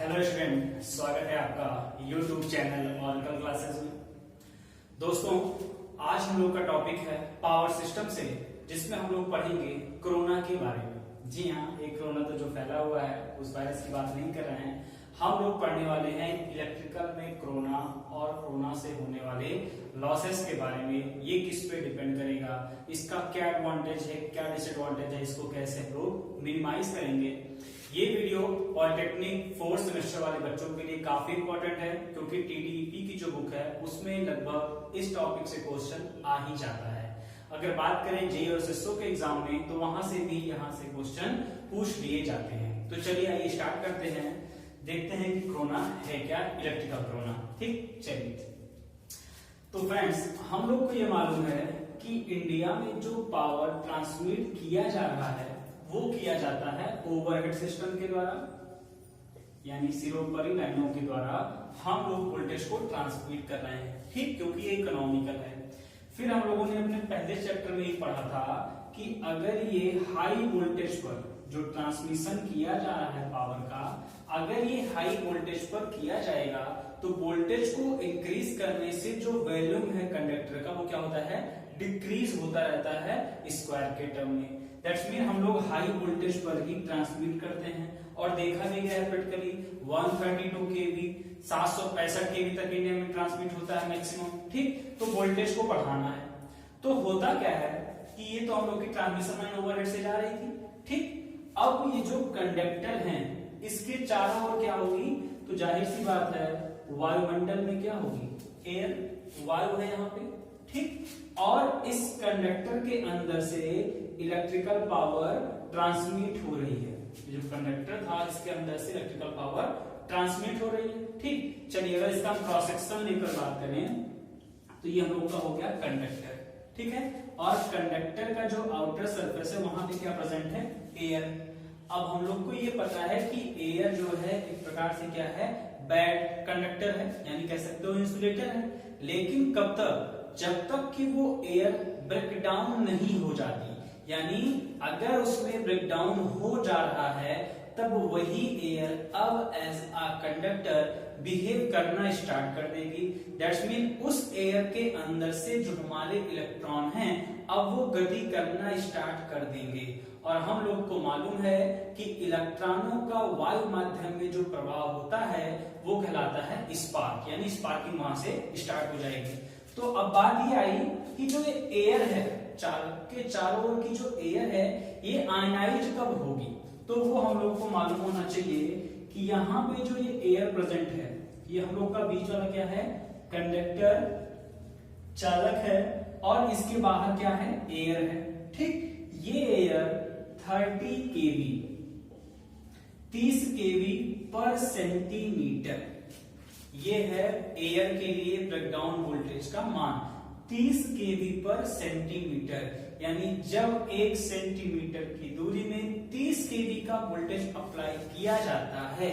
Hello student, स्वागत है आपका YouTube चैनल ऑरिकल क्लासेस में। दोस्तों, आज हम लोग का टॉपिक है पावर सिस्टम से, जिसमें हम लोग पढ़ेंगे कोरोना के बारे में। जी हाँ, एक कोरोना तो जो फैला हुआ है उस वायरस की बात नहीं कर रहे हैं। हम लोग पढ़ने वाले हैं इलेक्ट्रिकल में कोरोना और कोरोना से होने वाले लॉसेस के बारे में। ये किस पे डिपेंड करेगा, इसका क्या एडवांटेज है, क्या डिसएडवांटेज है, इसको कैसे हम लोग मिनिमाइज करेंगे। ये वीडियो पॉलिटेक्निक फोर्थ सेमेस्टर वाले बच्चों के लिए काफी इंपॉर्टेंट है, क्योंकि टीडीपी की जो बुक है उसमें लगभग इस टॉपिक से क्वेश्चन आ ही जाता है। अगर बात करें जेईई और एसएससी के एग्जाम में, तो वहां से भी यहाँ से क्वेश्चन पूछ लिए जाते हैं। तो चलिए आइए स्टार्ट करते हैं, देखते हैं कि कोरोना है क्या, इलेक्ट्रिकल कोरोना। ठीक, चलिए। तो फ्रेंड्स, हम लोग को ये मालूम है कि इंडिया में जो पावर ट्रांसमिट किया जा रहा है वो किया जाता है ओवरहेड सिस्टम के द्वारा, यानी सिरोपरी लाइनों के द्वारा हम लोग वोल्टेज को ट्रांसमिट कर रहे हैं। ठीक, क्योंकि ये इकोनॉमिकल है। फिर हम लोगों ने अपने पहले चैप्टर में ही पढ़ा था कि अगर ये हाई वोल्टेज पर जो ट्रांसमिशन किया जा रहा है पावर का, अगर ये हाई वोल्टेज पर किया जाएगा तो वोल्टेज को इंक्रीज करने से जो वॉल्यूम है कंडक्टर का वो क्या होता है, डिक्रीज होता रहता है स्क्वायर के टर्म में। दैट्स मीन हम लोग हाई वोल्टेज पर ही ट्रांसमिट करते हैं, और देखा भी गया है प्रैक्टिकली 132 केवी 765 केवी तक इंडिया में ट्रांसमिट होता है मैक्सिमम। ठीक, तो वोल्टेज को बढ़ाना है तो होता क्या है कि ये तो हम लोग की ट्रांसमिशन लाइन ओवरहेड से जा रही थी। ठीक, अब ये जो कंडक्टर हैं इसके चारों ओर क्या होगी, तो जाहिर सी बात है वायुमंडल में क्या होगी, एयर, वायु है यहाँ पे। ठीक, और इस कंडक्टर के अंदर से इलेक्ट्रिकल पावर ट्रांसमिट हो रही है। जो कंडक्टर था इसके अंदर से इलेक्ट्रिकल पावर ट्रांसमिट हो रही है। ठीक, चलिए अगर इसका क्रॉस सेक्शन लेकर बात करें तो ये हम लोग का हो गया कंडक्टर। ठीक है, और कंडक्टर का जो आउटर सरफेस है वहां पे क्या प्रेजेंट है, एयर। अब हम लोग को ये पता है कि एयर जो है एक प्रकार से क्या है, बैड कंडक्टर है, यानी कह सकते हो इंसुलेटर है। लेकिन कब तक, जब तक कि वो एयर ब्रेकडाउन नहीं हो जाती, यानी अगर उसमें ब्रेकडाउन हो जा रहा है तब वही एयर अब एज अ कंडक्टर बिहेव करना स्टार्ट कर देगी। दैट्स मीन उस एयर के अंदर से जो हमारे इलेक्ट्रॉन हैं अब वो गति करना स्टार्ट कर देंगे। और हम लोग को मालूम है कि इलेक्ट्रॉनों का वायु माध्यम में जो प्रभाव होता है वो कहलाता है स्पार्क, यानी स्पार्किंग वहां से स्टार्ट हो जाएगी। तो अब बात ये आई कि जो ये एयर है, के चारों ओर की जो एयर है ये आयनाइज कब होगी, तो वो हम लोग को मालूम होना चाहिए कि यहाँ पे जो ये एयर प्रेजेंट है, ये हम लोग का बीच वाला क्या है, कंडक्टर चालक है, और इसके बाहर क्या है, एयर है। ठीक, ये एयर 30 केवी 30 केवी पर सेंटीमीटर, ये है एयर के लिए ब्रेकडाउन वोल्टेज का मान 30 केवी पर सेंटीमीटर। यानी जब 1 सेंटीमीटर की दूरी में 30 केवी का वोल्टेज अप्लाई किया जाता है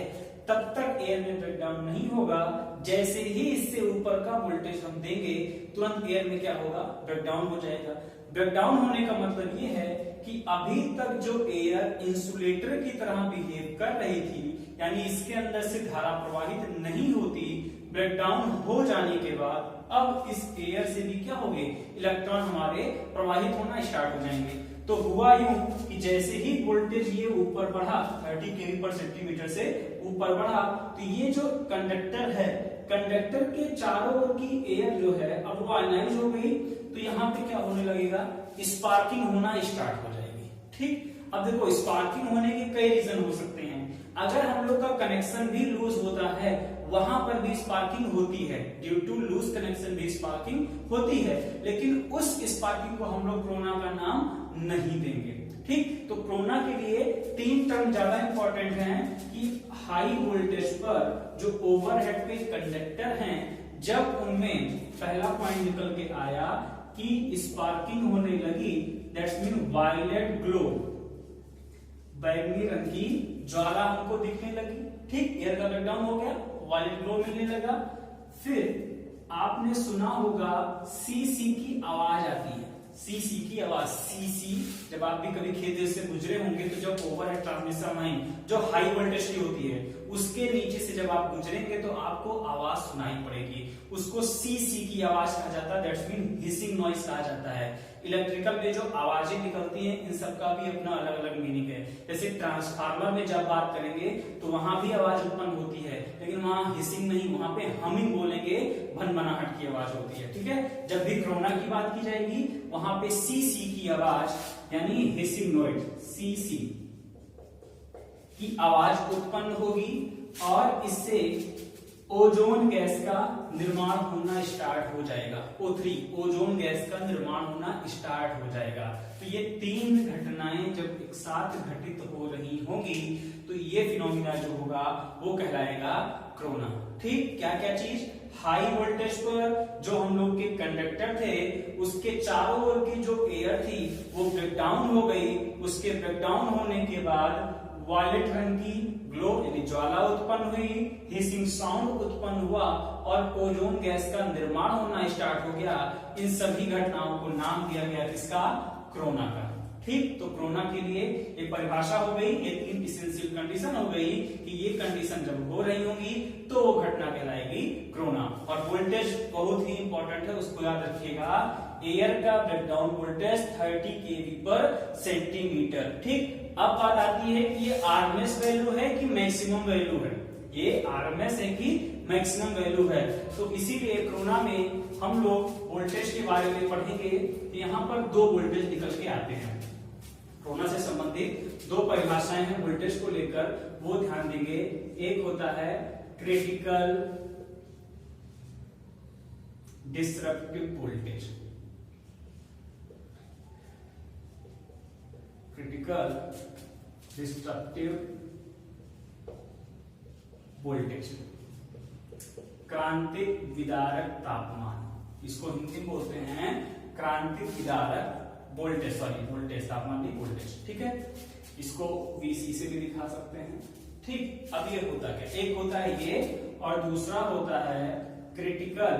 तब तक एयर में ब्रेकडाउन नहीं होगा। जैसे ही इससे ऊपर का वोल्टेज हम देंगे तुरंत एयर में क्या होगा, ब्रेकडाउन हो जाएगा। ब्रेकडाउन होने का मतलब ये है कि अभी तक जो एयर इंसुलेटर की तरह बिहेव कर रही थी, यानी इसके अंदर से धारा प्रवाहित नहीं होती, ब्रेकडाउन हो जाने के बाद अब इस एयर से भी क्या होंगे, इलेक्ट्रॉन हमारे प्रवाहित होना स्टार्ट हो जाएंगे। तो हुआ यूं कि जैसे ही वोल्टेज ये ऊपर बढ़ा 30 केवी पर सेंटीमीटर से ऊपर बढ़ा, तो ये जो कंडक्टर है, कंडक्टर के चारों ओर की एयर जो है अब वो आयनाइज हो गई, तो यहाँ पे क्या होने लगेगा, स्पार्किंग होना स्टार्ट हो जाएगी। ठीक, अब देखो स्पार्किंग होने के कई रीजन हो सकते हैं। अगर हम लोग का कनेक्शन भी लूज होता है वहां पर भी स्पार्किंग होती है, ड्यू टू लूज कनेक्शन भी स्पार्किंग होती है, लेकिन उस स्पार्किंग को हम लोग कोरोना का नाम नहीं देंगे। ठीक, तो कोरोना के लिए 3 टर्म ज्यादा इंपॉर्टेंट हैं कि हाई वोल्टेज पर जो ओवरहेड पे कंडक्टर हैं, जब उनमें पहला पॉइंट निकल के आया कि स्पार्किंग होने लगी, दैट्स मीन वायलेट ग्लो, बैगनी रंग की ज्वाला हमको दिखने लगी। ठीक, एयर का ब्रेकडाउन हो गया, वायलेट ग्लो मिलने लगा। फिर आपने सुना होगा सी की आवाज आती है, सीसी की आवाज, सीसी। जब आप भी कभी खेत से गुजरे होंगे तो जब ओवरहेड ट्रांसमिशन लाइन जो हाई वोल्टेज की होती है उसके नीचे से जब आप गुजरेंगे तो आपको आवाज सुनाई पड़ेगी, उसको सीसी की आवाज कहा जाता है, दैट्स मीन हिसिंग नॉइज कहा जाता है। इलेक्ट्रिकल में जो आवाजें निकलती हैं इन सबका भी अपना अलग अलग मीनिंग है। जैसे ट्रांसफार्मर में जब बात करेंगे तो वहां भी आवाज उत्पन्न होती है, लेकिन वहां हिसिंग नहीं, वहां पे हमिंग बोलेंगे, भनभनाहट की आवाज होती है। ठीक है, जब भी कोरोना की बात की जाएगी वहां पे सीसी की आवाज यानी हिसिंग नॉइज, सीसी की आवाज उत्पन्न होगी और इससे ओजोन गैस का निर्माण होना स्टार्ट हो जाएगा। O3 ओजोन गैस का निर्माण होना स्टार्ट हो जाएगा। तो ये तीन घटनाएं जब एक साथ घटित हो रही होंगी तो ये फिनोमिना जो होगा वो कहलाएगा कोरोना। ठीक, क्या क्या चीज, हाई वोल्टेज पर जो हम लोग के कंडक्टर थे उसके चारों ओर की जो एयर थी वो ब्रेकडाउन हो गई, उसके ब्रेकडाउन होने के बाद वायलेट रंग की ग्लो यानी ज्वाला उत्पन्न हुई, हिसिंग साउंड उत्पन्न हुआ और ओजोन गैस का निर्माण होना स्टार्ट हो गया। इन सभी घटनाओं को नाम दिया गया किसका, कोरोना का। ठीक, तो कोरोना के लिए एक परिभाषा हो गई, ये तीन एसेंशियल कंडीशन हो गई कि ये कंडीशन जब हो रही होंगी तो वो घटना कहलाएगी कोरोना। और वोल्टेज बहुत ही इंपॉर्टेंट है, उसको याद रखिएगा, एयर का ब्रेकडाउन वोल्टेज 30 केवी पर सेंटीमीटर। ठीक, अब बात आती है कि ये आरएमएस वैल्यू है कि मैक्सिमम वैल्यू है, ये आरएमएस है कि मैक्सिमम वैल्यू है। तो इसीलिए कोरोना में हम लोग वोल्टेज के बारे में पढ़ेंगे तो यहाँ पर दो वोल्टेज निकल के आते हैं। कोरोना से संबंधित दो परिभाषाएं हैं वोल्टेज को लेकर, वो ध्यान देंगे। एक होता है critical disruptive voltage, critical destructive voltage, क्रांतिक विदारक तापमान, इसको हिंदी में बोलते हैं क्रांतिक विदारक वोल्टेज, सॉरी वोल्टेज, तापमान नहीं वोल्टेज। ठीक है, इसको VC से भी दिखा सकते हैं। ठीक, अब ये होता क्या, एक होता है ये और दूसरा होता है critical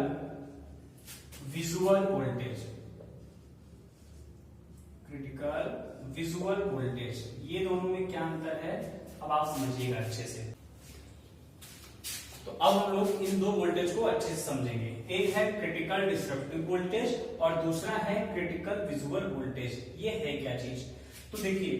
visual voltage, critical visual voltage. ये दोनों में क्या अंतर है अब आप समझिएगा अच्छे से। तो अब हम लोग इन दो वोल्टेज को अच्छे से समझेंगे। एक है क्रिटिकल डिसरप्टिव वोल्टेज और दूसरा है क्रिटिकल विजुअल वोल्टेज। ये है क्या चीज, तो देखिए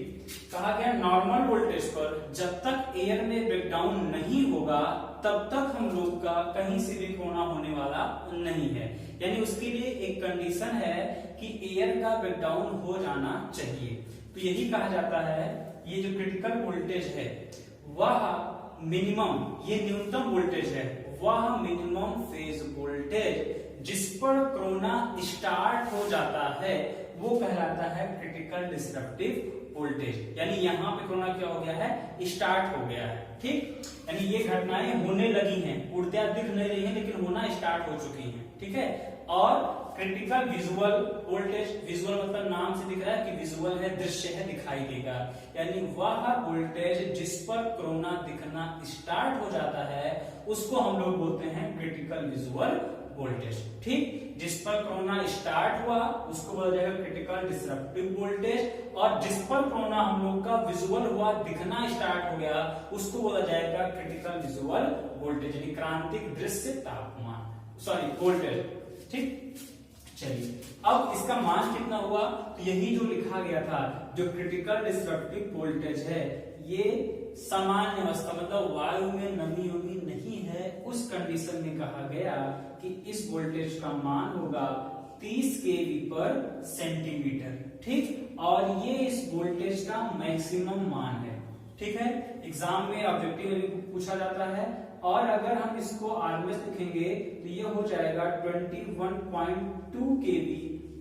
कहा गया नॉर्मल वोल्टेज पर जब तक एयर में ब्रेकडाउन नहीं होगा तब तक हम लोग का कहीं से भी कोरोना होने वाला नहीं है, यानी उसके लिए एक कंडीशन है कि एयर का ब्रेकडाउन हो जाना चाहिए। तो यही कहा जाता है ये जो क्रिटिकल वोल्टेज है वह मिनिमम, ये न्यूनतम वोल्टेज है, वह मिनिमम फेज वोल्टेज जिस पर कोरोना स्टार्ट हो जाता है वो कहलाता है क्रिटिकल डिसरप्टिव वोल्टेज। यानी यहाँ पे कोरोना क्या हो गया है, स्टार्ट हो गया है। ठीक, यानी ये घटनाएं होने लगी हैं, उड़त्या दिख नहीं रही हैं लेकिन होना स्टार्ट हो चुकी हैं। ठीक है, और क्रिटिकल विजुअल वोल्टेज, विजुअल मतलब नाम से दिख रहा है कि विजुअल है, दृश्य है, दिखाई देगा, यानी वह वोल्टेज जिस पर कोरोना दिखना स्टार्ट हो जाता है उसको हम लोग बोलते हैं क्रिटिकल विजुअल वोल्टेज। ठीक, जिस पर कोरोना स्टार्ट हुआ उसको बोला जाएगा क्रिटिकल डिसरप्टिव वोल्टेज और जिस पर कोरोना हम लोग का विजुअल हुआ, दिखना स्टार्ट हो गया, उसको बोला जाएगा क्रिटिकल विजुअल वोल्टेज, यानी क्रांतिक दृश्य तापमान, सॉरी वोल्टेज। ठीक, चलिए अब इसका मान कितना हुआ, तो यही जो लिखा गया था, जो क्रिटिकल डिसरप्टिव वोल्टेज है ये सामान्य अवस्था मतलब वायु में नमी उमी नहीं है, उस कंडीशन में कहा गया कि इस वोल्टेज का मान होगा 30 केवी पर सेंटीमीटर। ठीक, और ये इस वोल्टेज का मैक्सिमम मान है। ठीक है, एग्जाम में ऑब्जेक्टिव में पूछा जाता है और अगर हम इसको आरएमएस लिखेंगे तो ये हो जाएगा 21.2 केवी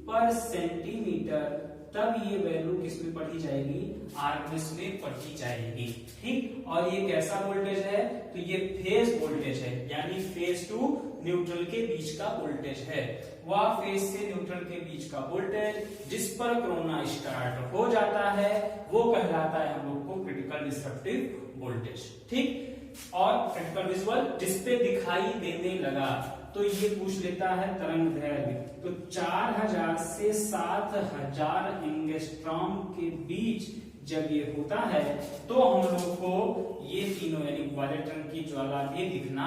पर सेंटीमीटर, तब ये वैल्यू किस में पढ़ी जाएगी, आरएमएस में पढ़ी जाएगी। ठीक, और ये कैसा वोल्टेज है, तो ये फेज वोल्टेज है, यानी फेज टू न्यूट्रल के बीच का वोल्टेज है, वह फेज से न्यूट्रल के बीच का वोल्टेज जिस पर कोरोना स्टार्ट हो जाता है वो कहलाता है हम लोग को क्रिटिकल डिसरप्टिव वोल्टेज। ठीक, और क्रिटिकल विजुअल जिसपे दिखाई देने लगा, तो तो ये पूछ लेता है तरंग दैर्घ्य। तो 4000 से 7000 एंगस्ट्रॉम के बीच जब ये होता है तो हम लोग को ये तीनों यानी वायलेट रंग की ज्वाला भी दिखना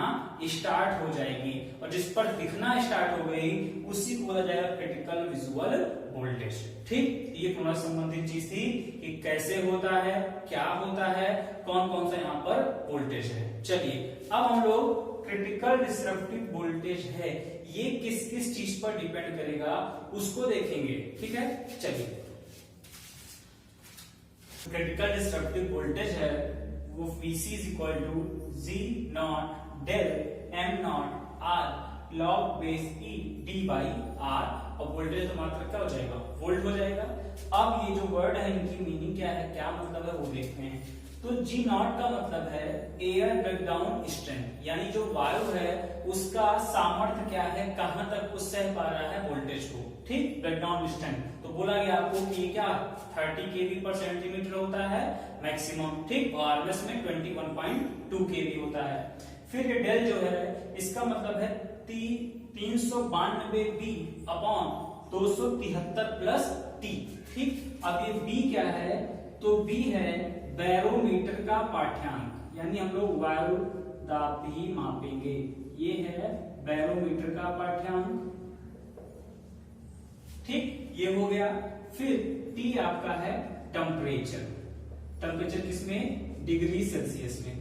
स्टार्ट हो जाएगी, और जिस पर दिखना स्टार्ट हो गई उसी को बोला जाएगा क्रिटिकल विजुअल वोल्टेज। ठीक, ये थोड़ा संबंधित चीज थी कि कैसे होता है, क्या होता है, कौन कौन सा यहाँ पर वोल्टेज है। चलिए अब हम लोग क्रिटिकल डिसरप्टिव वोल्टेज है ये किस किस चीज पर डिपेंड करेगा उसको देखेंगे। ठीक है, चलिए क्रिटिकल डिसरप्टिव वोल्टेज है वो Vc is equal to G naught del M naught R log base e D by R, और वोल्टेज तो मात्रा क्या हो जाएगा, वोल्ट हो जाएगा। अब ये जो वर्ड है इनकी मीनिंग क्या है, क्या मतलब है वो देखते हैं। तो जी नॉट का मतलब है एयर ब्रेकडाउन स्ट्रेंथ, यानी जो वायु है उसका सामर्थ्य क्या है, कहां तक वो सह पा रहा है वोल्टेज को। ठीक, ब्रेकडाउन स्ट्रेंथ तो बोला गया आपको कि क्या 30 केवी पर सेंटीमीटर होता है मैक्सिमम। ठीक, और आरएमएस में 21.2 केवी होता है। फिर ये डेल जो है इसका मतलब है 392 बी अपॉन 273 प्लस टी। ठीक, अब ये बी क्या है, तो बी है बैरोमीटर का पाठ्यांक, यानी हम लोग वायु दाब भी मापेंगे। ये है बैरोमीटर का पाठ्यांक। ठीक, ये हो गया। फिर टी आपका है टेम्परेचर, टेम्परेचर किसमें, डिग्री सेल्सियस में।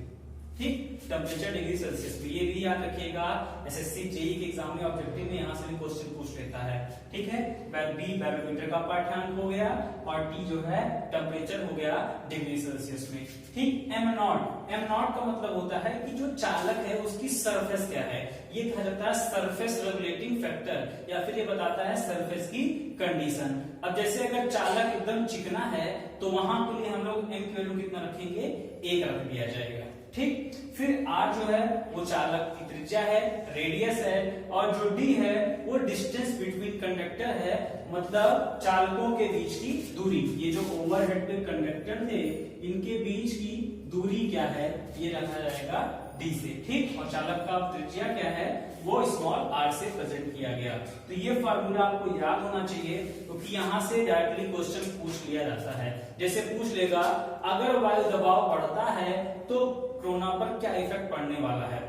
ठीक, टेम्परेचर डिग्री सेल्सियस में, ये भी याद रखिएगा एसएससी जेईई के एग्जाम में ऑब्जेक्टिव में यहां से भी क्वेश्चन पूछ लेता है। ठीक है, बी बैरोमीटर का पाठ्यांक हो गया और टी जो है टेम्परेचर हो गया डिग्री सेल्सियस में। ठीक, एम नॉट का मतलब होता है कि जो चालक है उसकी सरफेस क्या है, ये कहा जाता है सरफेस रेगुलेटिंग फैक्टर, या फिर ये बताता है सरफेस की कंडीशन। अब जैसे अगर चालक एकदम चिकना है तो वहां के लिए हम लोग एम की वैल्यू कितना रखेंगे, 1 रख दिया जाएगा। ठीक, फिर आर जो है वो चालक की त्रिज्या है, रेडियस है, और जो डी है वो डिस्टेंस बिटवीन कंडक्टर है, मतलब चालकों के बीच की दूरी। ये जो ओवरहेड पे कंडक्टर थे इनके बीच की दूरी क्या है, ये रखा जाएगा डी से। ठीक, और चालक का त्रिज्या क्या है वो स्मॉल आर से प्रेजेंट किया गया। तो ये फार्मूला आपको याद होना चाहिए क्योंकि यहाँ से डायरेक्टली क्वेश्चन पूछ लिया जाता है। जैसे पूछ लेगा अगर वायु दबाव बढ़ता है तो कोरोना पर क्या इफेक्ट पड़ने वाला है।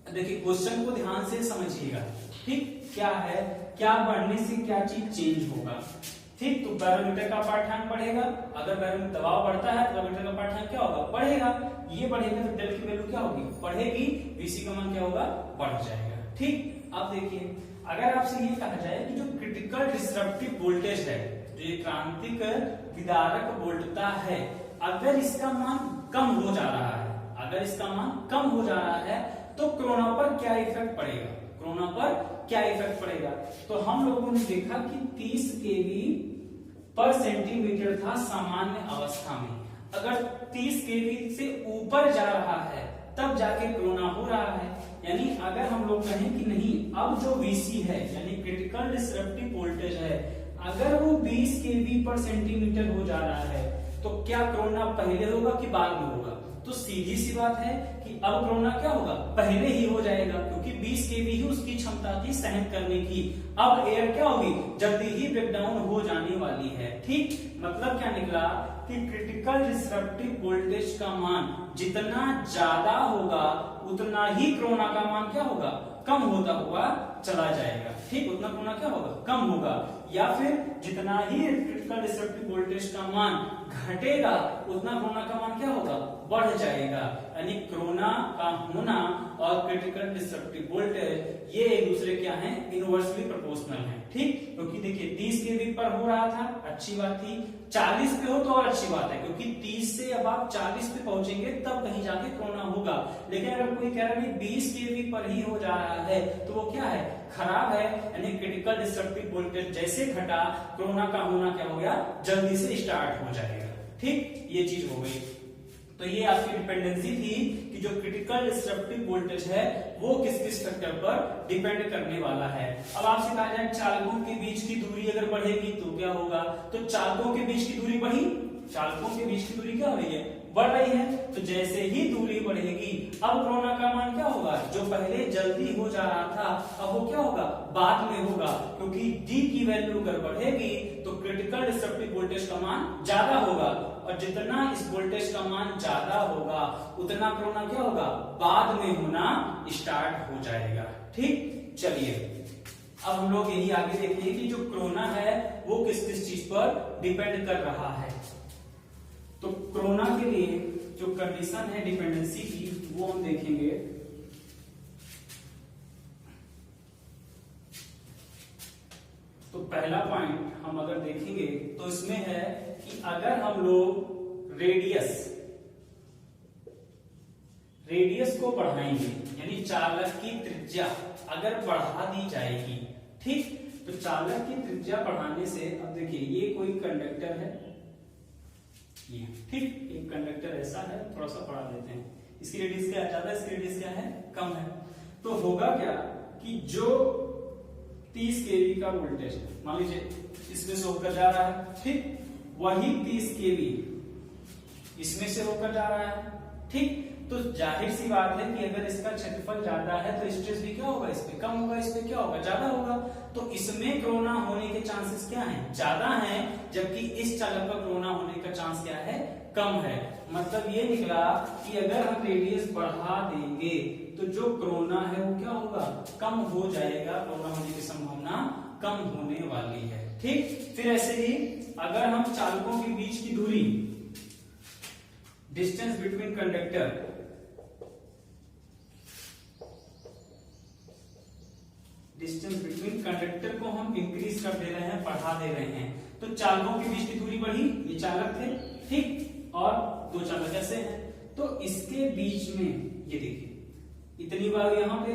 देखिए क्वेश्चन को ध्यान से समझिएगा। ठीक, क्या है, क्या बढ़ने से क्या चीज चेंज होगा। ठीक, तो बैरोमीटर का पाठ्यांक बढ़ेगा, अगर बैरोमीटर दबाव बढ़ता है तो बैरोमीटर का पाठ्यांक क्या होगा, बढ़ेगा। ये बढ़ेगा तो डेल की वैल्यू क्या होगी, बढ़ेगी, वीसी का मान क्या होगा, बढ़ जाएगा। ठीक, अब देखिए अगर आपसे ये कहा जाए कि जो क्रिटिकल डिसरप्टिव वोल्टेज है, जो ये क्रांतिक विदारक वोल्टता है, अगर इसका मान कम हो जा रहा है, अगर इसका मान कम हो जा रहा है तो कोरोना पर क्या इफेक्ट पड़ेगा, कोरोना पर क्या इफेक्ट पड़ेगा। तो हम लोगों ने देखा कि 30 केवी पर सेंटीमीटर था सामान्य अवस्था में, अगर 30 केवी से ऊपर जा रहा है तब जाके कोरोना हो रहा है। यानी अगर हम लोग कहें कि नहीं अब जो Vc है यानी क्रिटिकल डिसरप्टिव वोल्टेज है, अगर वो 20 केवी पर सेंटीमीटर हो जा रहा है तो क्या कोरोना पहले होगा कि बाद में होगा। तो सीधी सी बात है कि अब कोरोना क्या होगा, पहले ही हो जाएगा, क्योंकि 20 केवी ही उसकी क्षमता थी सहन करने की। अब एयर क्या होगी, जल्दी ही ब्रेकडाउन हो जाने वाली है। ठीक, मतलब क्या निकला कि क्रिटिकल डिसरप्टिव वोल्टेज का मान जितना ज्यादा होगा उतना ही कोरोना का मान क्या होगा, कम होता हुआ चला जाएगा। ठीक, उतना कोरोना क्या होगा, कम होगा। या फिर जितना ही क्रिटिकल डिसरप्टिव वोल्टेज का मान घटेगा उतना कोरोना का मान क्या होगा, बढ़ जाएगा। यानी कोरोना का होना और क्रिटिकल डिसरप्टिव वोल्टेज ये एक दूसरे क्या हैं, इनवर्सली प्रोपोर्शनल हैं। ठीक, क्योंकि देखिए 30 केवी पर हो रहा था, अच्छी बात थी, 40 पे हो तो और अच्छी बात है, क्योंकि 30 से अब आप 40 पे पहुंचेंगे तब कहीं जाके कोरोना होगा। लेकिन अगर कोई कह रहा है 20 केवी पर ही हो जा रहा है तो वो क्या है, खराब है। यानी क्रिटिकल डिसरप्टिव वोल्टेज जैसे घटा कोरोना का होना क्या हो गया, जल्दी से स्टार्ट हो जाएगा। ठीक, ये चीज हो गई। तो ये आपकी डिपेंडेंसी थी कि जो क्रिटिकल डिसरप्टिव वोल्टेज है वो किस किस फैक्टर पर डिपेंड करने वाला है। अब आपसे कहा जाए चालकों के बीच की दूरी अगर बढ़ेगी तो क्या होगा, तो चालकों के बीच की दूरी बढ़ी चालकों के बीच की दूरी क्या हो रही है, बढ़ रही है। तो जैसे ही दूरी बढ़ेगी अब कोरोना का मान क्या होगा, जो पहले जल्दी हो जा रहा था अब वो क्या होगा, बाद में होगा, क्योंकि डी की वैल्यू अगर बढ़ेगी तो क्रिटिकल डिस्ट्रक्टिव वोल्टेज का मान ज्यादा होगा, और जितना इस वोल्टेज का मान ज्यादा होगा उतना कोरोना क्या होगा, बाद में होना स्टार्ट हो जाएगा। ठीक, चलिए अब हम लोग यही आगे देखेंगे कि जो कोरोना है वो किस किस चीज पर डिपेंड कर रहा है। तो कोरोना के लिए जो कंडीशन है डिपेंडेंसी की वो हम देखेंगे। तो पहला पॉइंट हम अगर देखेंगे तो इसमें है कि अगर हम लोग रेडियस को बढ़ाएंगे, यानी चालक की त्रिज्या अगर बढ़ा दी जाएगी, ठीक, तो चालक की त्रिज्या बढ़ाने से, अब देखिए ये कोई कंडक्टर है, ये ठीक एक कंडक्टर ऐसा है, थोड़ा सा बढ़ा देते हैं, इसकी रेडियस क्या ज्यादा, इसकी रेडियस क्या है, कम है। तो होगा क्या कि जो 30 केवी का वोल्टेज मान लीजिए इसमें से होकर जा रहा है, ठीक, वही 30 केवी इसमें से होकर जा रहा है, ठीक। तो जाहिर सी बात है कि अगर इसका क्षेत्रफल ज्यादा है तो स्ट्रेस भी क्या होगा, इस पे कम होगा, इस पे क्या होगा, ज्यादा होगा। तो इसमें कोरोना होने के चांसेस क्या हैं, ज्यादा हैं, जबकि इस चालक का कोरोना होने का चांस क्या है, कम है। मतलब ये निकला कि अगर हम रेडियस बढ़ा देंगे तो जो कोरोना है वो क्या होगा, कम हो जाएगा, कोरोना होने की संभावना कम होने वाली है, ठीक। फिर ऐसे ही अगर हम चालकों के बीच की दूरी, distance between conductor, distance between conductor को हम इंक्रीज कर दे रहे हैं, बढ़ा दे रहे हैं, तो चालकों के बीच की दूरी बढ़ी, ये चालक थे, ठीक, और दो चालक ऐसे हैं, तो इसके बीच में ये देखिए इतनी वायु यहाँ पे,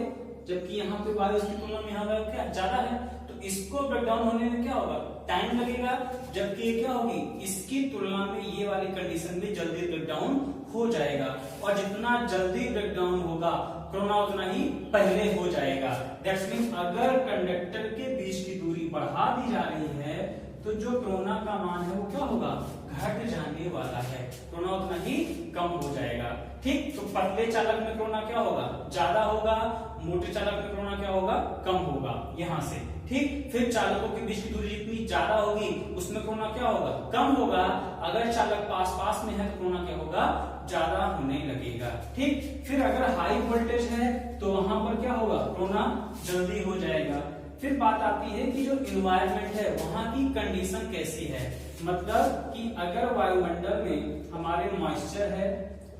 जबकि यहाँ पे वायु इसकी तुलना में यहाँ वायु क्या ज्यादा है, तो इसको ब्रेकडाउन होने में क्या होगा, टाइम लगेगा, जबकि क्या होगी, इसकी तुलना में ये वाली कंडीशन में जल्दी ब्रेकडाउन हो जाएगा, और जितना जल्दी ब्रेकडाउन होगा कोरोना उतना ही पहले हो जाएगा। दैट्स मीन अगर कंडक्टर के बीच की दूरी बढ़ा दी जा रही है तो जो कोरोना का मान है वो क्या होगा, घट जाने वाला है, कोरोना उतना ही कम हो जाएगा, ठीक। तो पतले चालक में कोरोना क्या होगा, ज्यादा होगा, मोटे चालक में कोरोना क्या होगा, कम होगा, यहां से, ठीक। फिर चालकों के बीच की दूरी जितनी ज्यादा होगी उसमें कोरोना क्या होगा, कम होगा, अगर चालक पास पास में है तो कोरोना क्या होगा, ज्यादा होने लगेगा, ठीक। फिर अगर हाई वोल्टेज है तो वहां पर क्या होगा, कोरोना जल्दी हो जाएगा। फिर बात आती है कि जो इन्वायरमेंट है वहां की कंडीशन कैसी है, मतलब कि अगर वायुमंडल में हमारे मॉइस्चर है,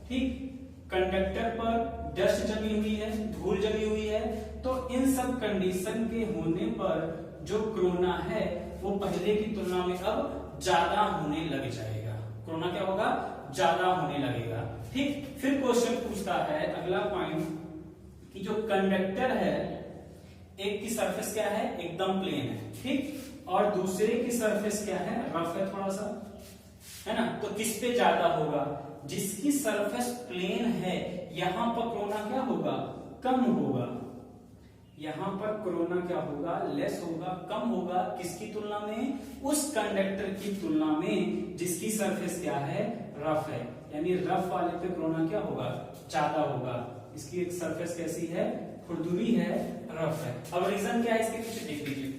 ठीक, कंडक्टर पर डस्ट जमी हुई है, धूल जमी हुई है, तो इन सब कंडीशन के होने पर जो कोरोना है वो पहले की तुलना में अब ज्यादा होने लग जाएगा, कोरोना क्या होगा, ज्यादा होने लगेगा, ठीक। फिर क्वेश्चन पूछता है अगला पॉइंट कि जो कंडक्टर है एक की सरफेस क्या है, एकदम प्लेन है, ठीक, और दूसरे की सरफेस क्या है, रफ है थोड़ा सा, है ना। तो किस पे ज्यादा होगा, जिसकी सरफेस प्लेन है यहां पर कोरोना क्या होगा, कम होगा, यहां पर कोरोना क्या होगा, लेस होगा, कम होगा, किसकी तुलना में, उस कंडक्टर की तुलना में जिसकी सरफेस क्या है, रफ है, यानी रफ वाले पे कोरोना क्या होगा, ज्यादा होगा, इसकी एक सरफेस कैसी है, खुरदुरी है, रफ है। अब रीजन क्या है इसके पीछे देख लीजिए,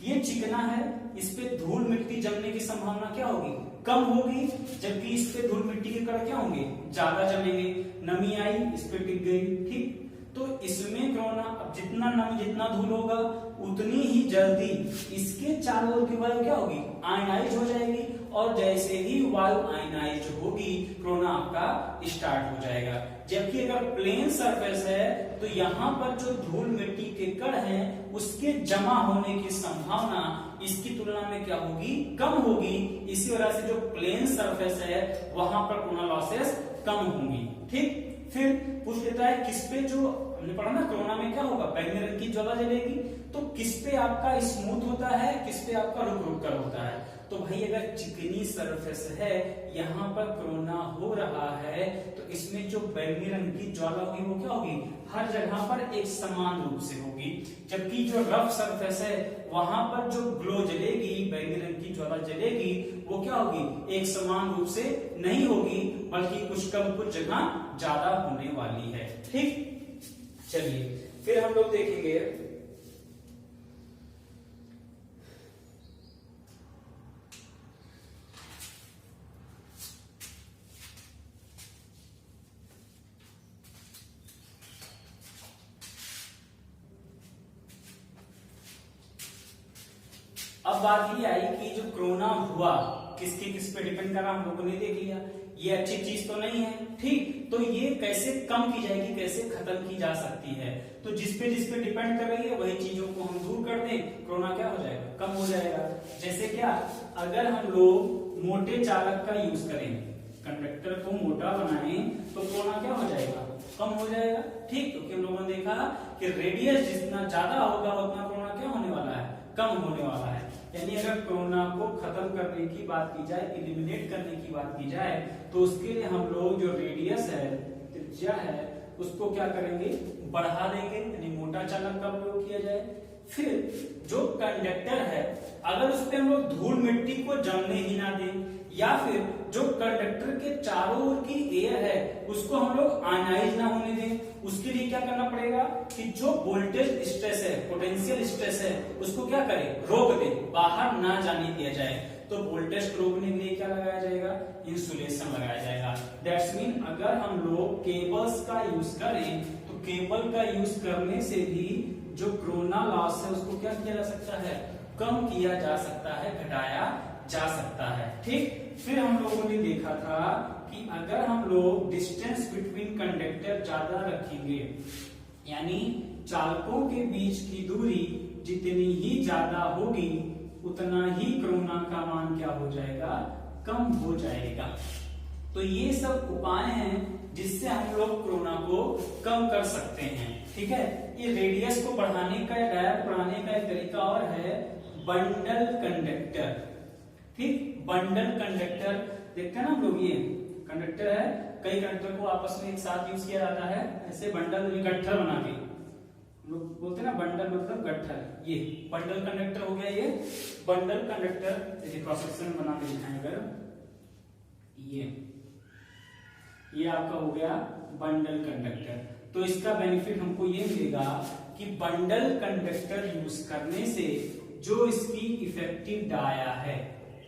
ये चिकना है, इस पे धूल मिट्टी जमने की संभावना क्या होगी, कम होगी, जबकि इस पे धूल मिट्टी के कण क्या होंगे, ज्यादा जमेंगे, नमी आई इस पे टिक गई, ठीक। तो इसमें कोरोना, अब जितना नमी जितना धूल होगा उतनी ही जल्दी इसके चारों ओर की वायु क्या होगी, आयनाइज हो जाएगी, और जैसे ही वायु आयनाइज होगी कोरोना आपका स्टार्ट हो जाएगा। जबकि अगर प्लेन सरफेस है तो यहाँ पर जो धूल मिट्टी के कण हैं उसके जमा होने की संभावना इसकी तुलना में क्या होगी, कम होगी, इसी वजह से जो प्लेन सरफेस है वहां पर कोरोना लॉसेस कम होंगी, ठीक। फिर पूछ लेता है किस पे, जो हमने पढ़ा ना कोरोना में क्या होगा, बैंगनी रंग की ज्वाला जलेगी, तो किस पे आपका स्मूथ होता है, किस पे आपका रुक रुक कर होता है, तो भाई अगर चिकनी सरफेस है, यहाँ पर कोरोना हो रहा है, तो इसमें जो बैंगनी रंग की ज्वाला होगी वो क्या होगी, हर जगह पर एक समान रूप से होगी। जबकि जो रफ सरफेस है वहां पर जो ग्लो जलेगी, बैंगनी रंग की ज्वाला जलेगी, वो क्या होगी, एक समान रूप से नहीं होगी, बल्कि कुछ कम कुछ जगह ज्यादा होने वाली है। ठीक, चलिए फिर हम लोग देखेंगे अब बात ये आई कि जो कोरोना हुआ किसके किस पे डिपेंड करा, हम लोगों ने देख लिया, ये अच्छी चीज तो नहीं है। ठीक, तो ये कैसे कम की जाएगी, कैसे खत्म की जा सकती है, तो जिस पे डिपेंड कर रही है वही चीजों को हम दूर कर दें, कोरोना क्या हो जाएगा, कम हो जाएगा। जैसे क्या, अगर हम लोग मोटे चालक का यूज करें, कंडक्टर को मोटा बनाएं, तो कोरोना क्या हो जाएगा, कम हो जाएगा। ठीक, क्योंकि हम लोगों ने देखा कि रेडियस जितना ज्यादा होगा उतना कोरोना क्या होने वाला है, कम होने वाला है। यानी अगर कोरोना को खत्म करने की बात की जाए, एलिमिनेट करने की बात की जाए, तो उसके लिए हम लोग जो रेडियस है, त्रिज्या है, उसको क्या करेंगे, बढ़ा देंगे, यानी मोटा चालक का प्रयोग किया जाए। फिर जो कंडक्टर है, अगर उस पर हम लोग धूल मिट्टी को जमने ही ना दें, या फिर जो कंडक्टर के चारों ओर की एयर है उसको हम लोग आयनाइज ना होने दें, उसके लिए क्या करना पड़ेगा कि जो वोल्टेज स्ट्रेस है, पोटेंशियल स्ट्रेस है, उसको क्या करें, रोक दें, बाहर ना जाने दिया जाए। तो वोल्टेज को रोकने के लिए क्या लगाया जाएगा, इंसुलेशन लगाया जाएगा। दैट्स मीन अगर हम लोग केबल्स का यूज करें, तो केबल का यूज करने से भी जो कोरोना लॉस है उसको क्या किया जा सकता है, कम किया जा सकता है, घटाया जा सकता है। ठीक, फिर हम लोगों ने देखा था कि अगर हम लोग डिस्टेंस बिटवीन कंडक्टर ज्यादा रखेंगे, यानी चालकों के बीच की दूरी जितनी ही ज्यादा होगी उतना ही कोरोना का मान क्या हो जाएगा, कम हो जाएगा। तो ये सब उपाय हैं जिससे हम लोग कोरोना को कम कर सकते हैं। ठीक है, ये रेडियस को बढ़ाने का या बढ़ाने का एक तरीका और है, बंडल कंडक्टर। ठीक, बंडल कंडक्टर देखते हैं ना हम लोग, ये कंडक्टर है, कई कंडक्टर को आपस में एक साथ यूज किया जाता है, ऐसे बंडल गट्ठर बना के, हम लोग बोलते हैं ना बंडल मतलब गट्ठर, ये बंडल कंडक्टर हो गया। ये बंडल कंडक्टर देखिए क्रॉस सेक्शन बना के दिखाएं, अगर ये आपका हो गया बंडल कंडक्टर, तो इसका बेनिफिट हमको ये मिलेगा कि बंडल कंडक्टर यूज करने से जो इसकी इफेक्टिव डाया है,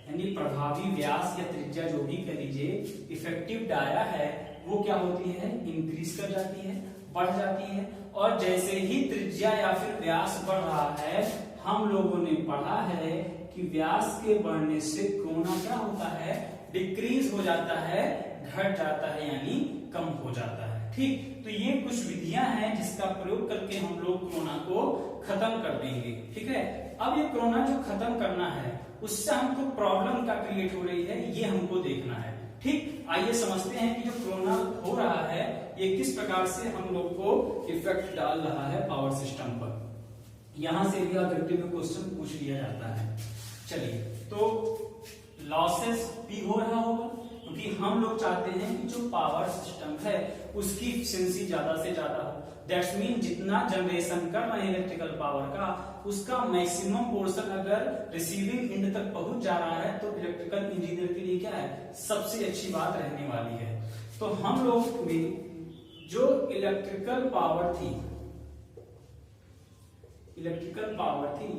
यानी प्रभावी व्यास या त्रिज्या जो भी कह लीजिए, इफेक्टिव डाया है, वो क्या होती है, इंक्रीज कर जाती है, बढ़ जाती है। और जैसे ही त्रिज्या या फिर व्यास बढ़ रहा है, हम लोगों ने पढ़ा है कि व्यास के बढ़ने से कोरोना क्या होता है, डिक्रीज हो जाता है, घट जाता है, यानी कम हो जाता है। ठीक, तो ये कुछ विधियां हैं जिसका प्रयोग करके हम लोग कोरोना को खत्म कर देंगे। ठीक है, अब ये कोरोना जो खत्म करना है उससे हमको प्रॉब्लम क्या क्रिएट हो रही है, ये हमको देखना है। ठीक, आइए समझते हैं कि जो कोरोना हो रहा है ये किस प्रकार से हम लोग को इफेक्ट डाल रहा है पावर सिस्टम पर। यहां से भी ऑब्जेक्टिव में क्वेश्चन पूछ लिया जाता है। चलिए, तो लॉसेस भी हो रहा होगा, क्योंकि हम लोग चाहते हैं कि जो पावर सिस्टम है उसकी एफिशिएंसी ज्यादा से ज्यादा हो। दैट्स मीन जितना जनरेशन कर रहे हैं इलेक्ट्रिकल पावर का, उसका मैक्सिमम पोर्शन अगर रिसीविंग एंड तक पहुंच जा रहा है, तो इलेक्ट्रिकल इंजीनियर के लिए क्या है, सबसे अच्छी बात रहने वाली है। तो हम लोग में जो इलेक्ट्रिकल पावर थी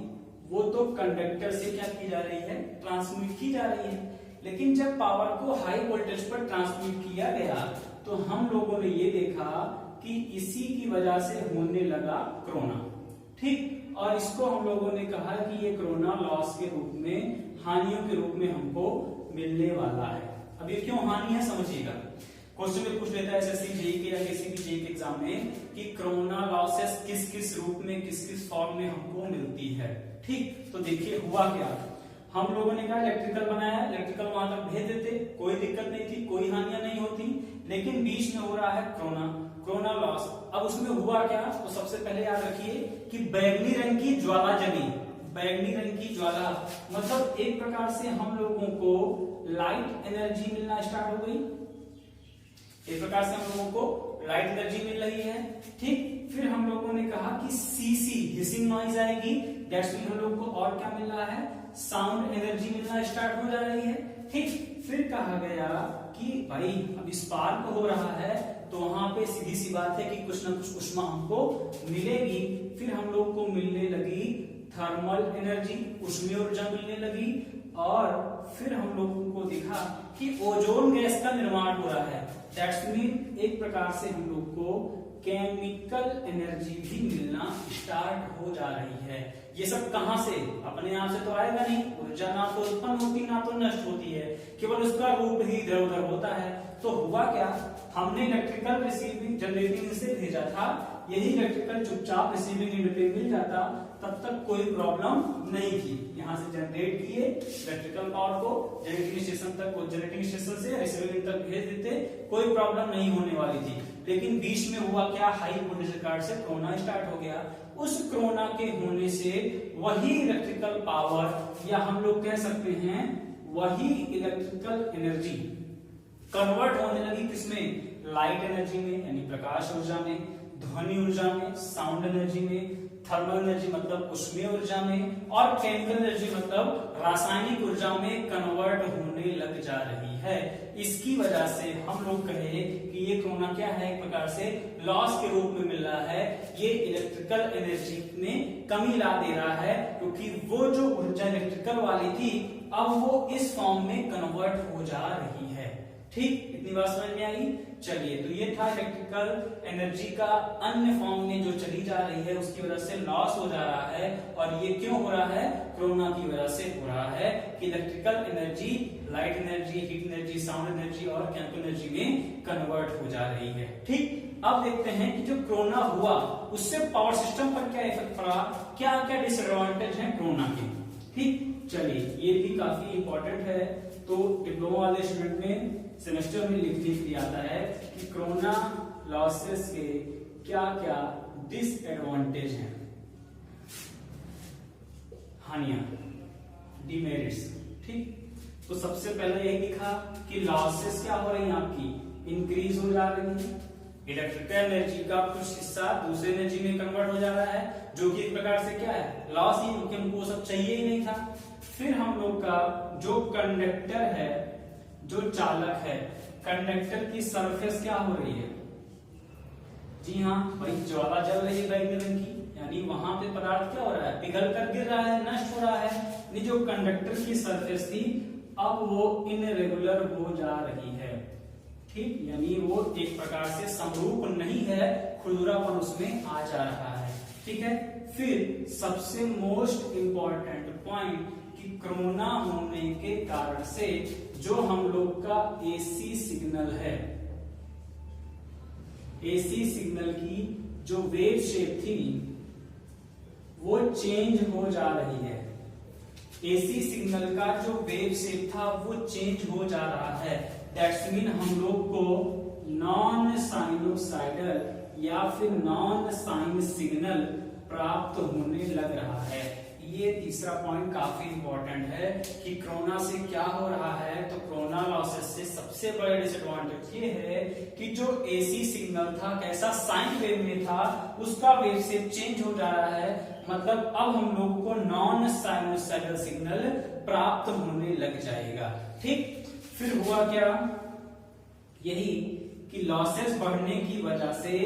वो तो कंडक्टर से क्या की जा रही है, ट्रांसमिट की जा रही है। लेकिन जब पावर को हाई वोल्टेज पर ट्रांसमिट किया गया, तो हम लोगों ने ये देखा कि इसी की वजह से होने लगा कोरोना। ठीक, और इसको हम लोगों ने कहा कि ये कोरोना लॉस के रूप में, हानियों के रूप में हमको मिलने वाला है। अब ये क्यों हानि है समझिएगा। क्वेश्चन में पूछ लेता है एसएससी जेईई के या किसी भी जेईई के एग्जाम में कि कोरोना लॉसेस किस किस रूप में, किस किस फॉर्म में हमको मिलती है। ठीक, तो देखिए हुआ क्या, हम लोगों ने कहा इलेक्ट्रिकल बनाया, इलेक्ट्रिकल वहां तक भेज देते, कोई दिक्कत नहीं थी, कोई हानियां नहीं होती। लेकिन बीच में हो रहा है कोरोना लॉस। अब उसमें हुआ क्या, तो सबसे पहले याद रखिए कि बैंगनी रंग की ज्वाला जली, बैंगनी रंग की ज्वाला, मतलब एक प्रकार से हम लोगों को लाइट एनर्जी मिलना स्टार्ट हो गई। एक प्रकार से हम लोगों को लाइट एनर्जी मिल रही है, ठीक। फिर हम लोगों ने कहा कि सीसी हिसिंग नॉइज आएगी, दैट्स मीन हम लोग को और क्या मिल रहा है, साउंड एनर्जी मिलना स्टार्ट हो जा रही है, ठीक। फिर कहा गया कि भाई अब स्पार्क हो रहा है तो वहां पे सीधी सी बात है कि कुछ ना कुछ ऊष्मा हमको मिलेगी। फिर हम लोग को मिलने लगी थर्मल एनर्जी, ऊष्मीय ऊर्जा मिलने लगी। और फिर हम लोगों को दिखा कि ओजोन गैस का निर्माण हो रहा है, दैट्स मीन एक प्रकार से हम लोग को केमिकल एनर्जी भी मिलना स्टार्ट हो जा रही है। ये सब कहां से, अपने आप से तो आएगा नहीं, ऊर्जा ना तो उत्पन्न होती ना तो नष्ट होती है, केवल उसका रूप ही इधर उधर होता है। तो हुआ क्या, हमने इलेक्ट्रिकल रिसीविंग जनरेटिंग से भेजा था, यही इलेक्ट्रिकल चुपचाप रिसीविंग एंड पे मिल जाता, तब तक कोई प्रॉब्लम नहीं थी। यहां से जनरेट किए इलेक्ट्रिकल पावर को जनरेटिंग स्टेशन तक, जनरेटिंग स्टेशन से रिसीविंग तक भेज देते, कोई प्रॉब्लम नहीं होने वाली थी। लेकिन बीच में हुआ क्या, हाई वोल्टेज रिकॉर्ड से कोरोना स्टार्ट हो गया। उस कोरोना के होने से वही इलेक्ट्रिकल पावर, या हम लोग कह सकते हैं वही इलेक्ट्रिकल एनर्जी कन्वर्ट होने लगी किसमें, लाइट एनर्जी में यानी प्रकाश ऊर्जा में, ध्वनि ऊर्जा में, साउंड एनर्जी में, थर्मल एनर्जी मतलब ऊष्मीय ऊर्जा में, और केमिकल एनर्जी मतलब रासायनिक ऊर्जा में कन्वर्ट होने लग जा रही है। इसकी वजह से हम लोग कहे कि ये कोरोना क्या है, एक प्रकार से लॉस के रूप में मिल रहा है। ये इलेक्ट्रिकल एनर्जी में कमी ला दे रहा है, क्योंकि वो जो ऊर्जा इलेक्ट्रिकल वाली थी अब वो इस फॉर्म में कन्वर्ट हो जा रही है, ठीक। इतनी बात समझ में आई। चलिए, तो ये था इलेक्ट्रिकल एनर्जी का अन्य फॉर्म में जो चली जा रही है उसकी वजह से लॉस हो जा रहा है। और ये क्यों हो रहा है, कोरोना की वजह से हो रहा है कि electrical energy light energy, heat energy, sound energy और केमिकल एनर्जी में कन्वर्ट हो जा रही है, ठीक। अब देखते हैं कि जो कोरोना हुआ उससे पावर सिस्टम पर क्या इफेक्ट पड़ा, क्या क्या डिसएडवांटेज है कोरोना के, ठीक। चलिए, ये भी काफी इंपॉर्टेंट है। तो डिप्लोमा वाले स्टूडेंट में सेमेस्टर में लिखने के लिए आता है कि कोरोना लॉसेस के क्या क्या डिसएडवांटेज हैं, हानियां, डिमेरिट्स, ठीक। तो सबसे पहले यही दिखा कि लॉसेस क्या हो रही हैं आपकी, इंक्रीज हो जा रही है। इलेक्ट्रिकल एनर्जी का कुछ हिस्सा दूसरे एनर्जी में कन्वर्ट हो जा रहा है, जो कि एक प्रकार से क्या है, लॉस ही, क्योंकि हमको सब चाहिए ही नहीं था। फिर हम लोग का जो कंडक्टर है, जो चालक है, कंडक्टर की सरफेस क्या हो रही है, जी हाँ भाई ज्वाला जल रही है बैंगनी रंग की, यानी वहां पे पदार्थ क्या हो रहा है, पिघल कर गिर रहा है, नष्ट हो रहा है। जो कंडक्टर की सरफेस थी अब वो इनरेगुलर हो जा रही है, ठीक। यानी वो एक प्रकार से समरूप नहीं है, खुरदुरापन उसमें आ जा रहा है, ठीक है। फिर सबसे मोस्ट इंपॉर्टेंट पॉइंट कि कोरोना होने के कारण से जो हम लोग का एसी सिग्नल है, एसी सिग्नल की जो वेव शेप थी वो चेंज हो जा रही है। एसी सिग्नल का जो वेव शेप था वो चेंज हो जा रहा है, दैट्स मीन हम लोग को नॉन साइनोसाइडल या फिर नॉन साइन सिग्नल प्राप्त होने लग रहा है। ये तीसरा पॉइंट काफी इंपॉर्टेंट है कि कोरोना से क्या हो रहा है। तो कोरोना लॉसेस से सबसे बड़ा डिसएडवांटेज ये है कि जो एसी सिग्नल था कैसा साइन वेव में था, उसका वेव शेप चेंज हो जा रहा है, मतलब अब हम लोग को नॉन साइनोसाइडल सिग्नल प्राप्त होने लग जाएगा, ठीक। फिर हुआ क्या, यही कि लॉसेस बढ़ने की वजह से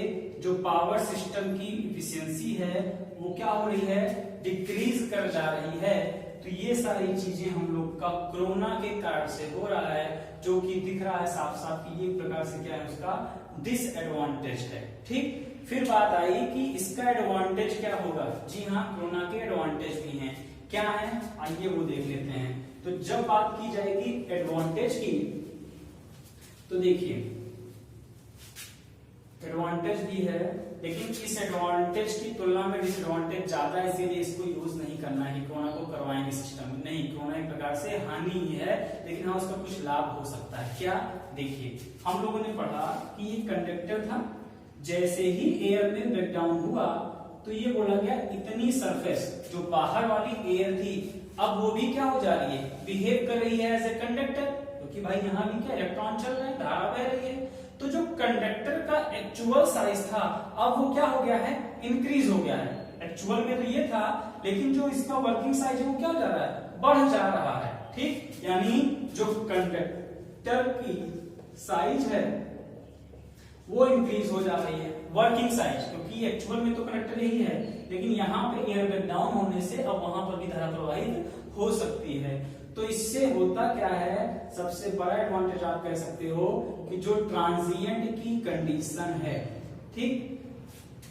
जो पावर सिस्टम की इफिशियंसी है वो क्या हो रही है, डिक्रीज कर जा रही है। तो ये सारी चीजें हम लोग का कोरोना के कारण से हो रहा है, जो कि दिख रहा है साफ साफ कि ये प्रकार से क्या है, उसका डिसएडवांटेज है, ठीक। फिर बात आई कि इसका एडवांटेज क्या होगा, जी हाँ कोरोना के एडवांटेज भी हैं, क्या है आइए वो देख लेते हैं। तो जब बात की जाएगी एडवांटेज की, तो देखिए एडवांटेज भी है, लेकिन इस एडवांटेज की तुलना में डिसएडवांटेज ज्यादा है, इसीलिए इसको यूज नहीं करना है, कोरोना को करवाएंगे सिस्टम में नहीं। कोरोना एक प्रकार से हानि ही है, लेकिन हाँ उसका कुछ लाभ हो सकता है। क्या, देखिए हम लोगों ने पढ़ा कि ये कंडक्टर था, जैसे ही एयर में ब्रेकडाउन हुआ तो ये बोला गया इतनी सरफेस जो बाहर वाली एयर थी अब वो भी क्या हो जा रही है, बिहेव कर रही है एज ए कंडक्टर, क्योंकि भाई यहाँ भी क्या इलेक्ट्रॉन चल रहे हैं, धारा बह रही है। तो जो कंडक्टर का एक्चुअल साइज था अब वो क्या हो गया है, इंक्रीज हो गया है। एक्चुअल में तो ये था, लेकिन जो इसका वर्किंग साइज है वो क्या हो जा रहा है, बढ़ जा रहा है। ठीक, यानी जो कंडक्टर की साइज है वो इंक्रीज हो जा रही है, वर्किंग साइज, क्योंकि एक्चुअल में तो कंडक्टर यही है, लेकिन यहाँ पे एयर बैग डाउन होने से अब वहां पर भी धारा प्रवाहित हो सकती है। तो इससे होता क्या है, सबसे बड़ा एडवांटेज आप कह सकते हो कि जो ट्रांजिएंट की कंडीशन है, ठीक,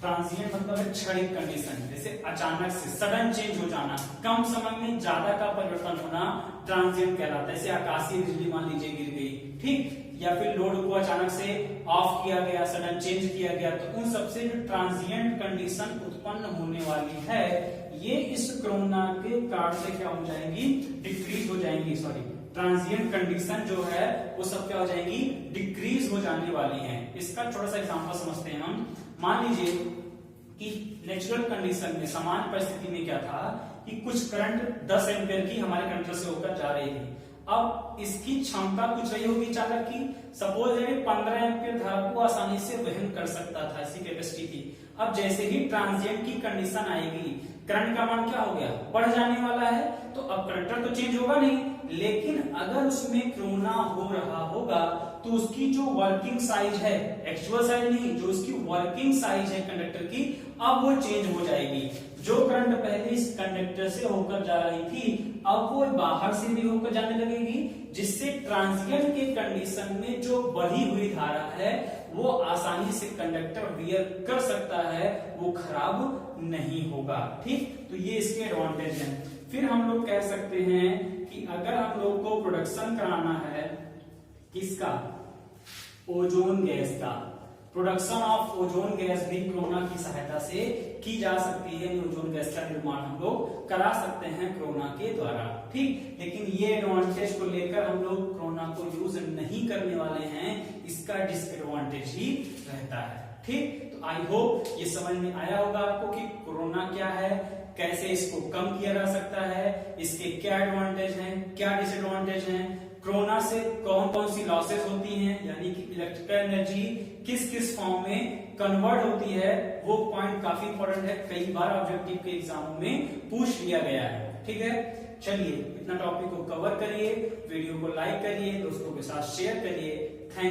ट्रांजिएंट मतलब है क्षणिक कंडीशन, जैसे अचानक से सडन चेंज हो जाना, कम समय में ज्यादा का परिवर्तन होना ट्रांजिएंट कहलाता है। जैसे आकाशीय बिजली मान लीजिए गिर गई, ठीक, या फिर लोड को अचानक से ऑफ किया गया, सडन चेंज किया गया, तो उन सबसे जो ट्रांजिएंट कंडीशन उत्पन्न होने वाली है ये इस कोरोना के कारण से क्या हो जाएंगी, डिक्रीज हो जाएंगी। सॉरी, ट्रांजिएंट कंडीशन जो है वो सब क्या हो जाएंगी, डिक्रीज हो जाने वाली है। इसका छोटा सा एग्जांपल समझते हैं हम। मान लीजिए कि नेचुरल कंडीशन में, सामान्य परिस्थिति में क्या था कि कुछ करंट 10 एम्पीयर की हमारे कंडक्टर से होकर जा रही थी। अब इसकी क्षमता कुछ रही होगी चालक की, सपोज है 15 एम्पीयर धारा को आसानी से वहन कर सकता था, ऐसी कैपेसिटी थी। अब जैसे ही ट्रांजिएंट की कंडीशन आएगी, करंट का मान क्या हो गया, बढ़ जाने वाला है, तो अब कंडक्टर तो चेंज होगा नहीं, लेकिन अगर उसमें कोरोना हो रहा होगा तो उसकी जो वर्किंग साइज है, एक्चुअल साइज नहीं, जो उसकी वर्किंग साइज है कंडक्टर की, अब वो चेंज हो जाएगी। जो करंट पहले इस कंडक्टर से होकर जा रही थी अब वो बाहर से भी होकर जाने लगेगी, जिससे ट्रांजिएंट के कंडीशन में जो बढ़ी हुई धारा है वो आसानी से कंडक्टर वियर कर सकता है, वो खराब नहीं होगा। ठीक, तो ये इसके एडवांटेज हैं। फिर हम लोग कह सकते हैं कि अगर हम लोग को प्रोडक्शन कराना है किसका, ओजोन गैस का, प्रोडक्शन ऑफ ओजोन गैस भी कोरोना की सहायता से की जा सकती है। ओजोन गैस का निर्माण हम लोग करा सकते हैं कोरोना के द्वारा। ठीक, लेकिन ये एडवांटेज को लेकर हम लोग कोरोना को यूज नहीं करने वाले हैं, इसका डिसएडवांटेज ही रहता है। ठीक, तो आई होप ये समझ में आया होगा आपको कि कोरोना क्या है, कैसे इसको कम किया जा सकता है, इसके क्या एडवांटेज हैं, क्या डिसएडवांटेज हैं, कोरोना से कौन कौन सी लॉसेस होती हैं, यानी कि इलेक्ट्रिकल एनर्जी किस किस फॉर्म में कन्वर्ट होती है, वो पॉइंट काफी इंपॉर्टेंट है, कई बार ऑब्जेक्टिव के एग्जामों में पूछ लिया गया है। ठीक है, चलिए इतना टॉपिक को कवर करिए, वीडियो को लाइक करिए, दोस्तों के साथ शेयर करिए। थैंक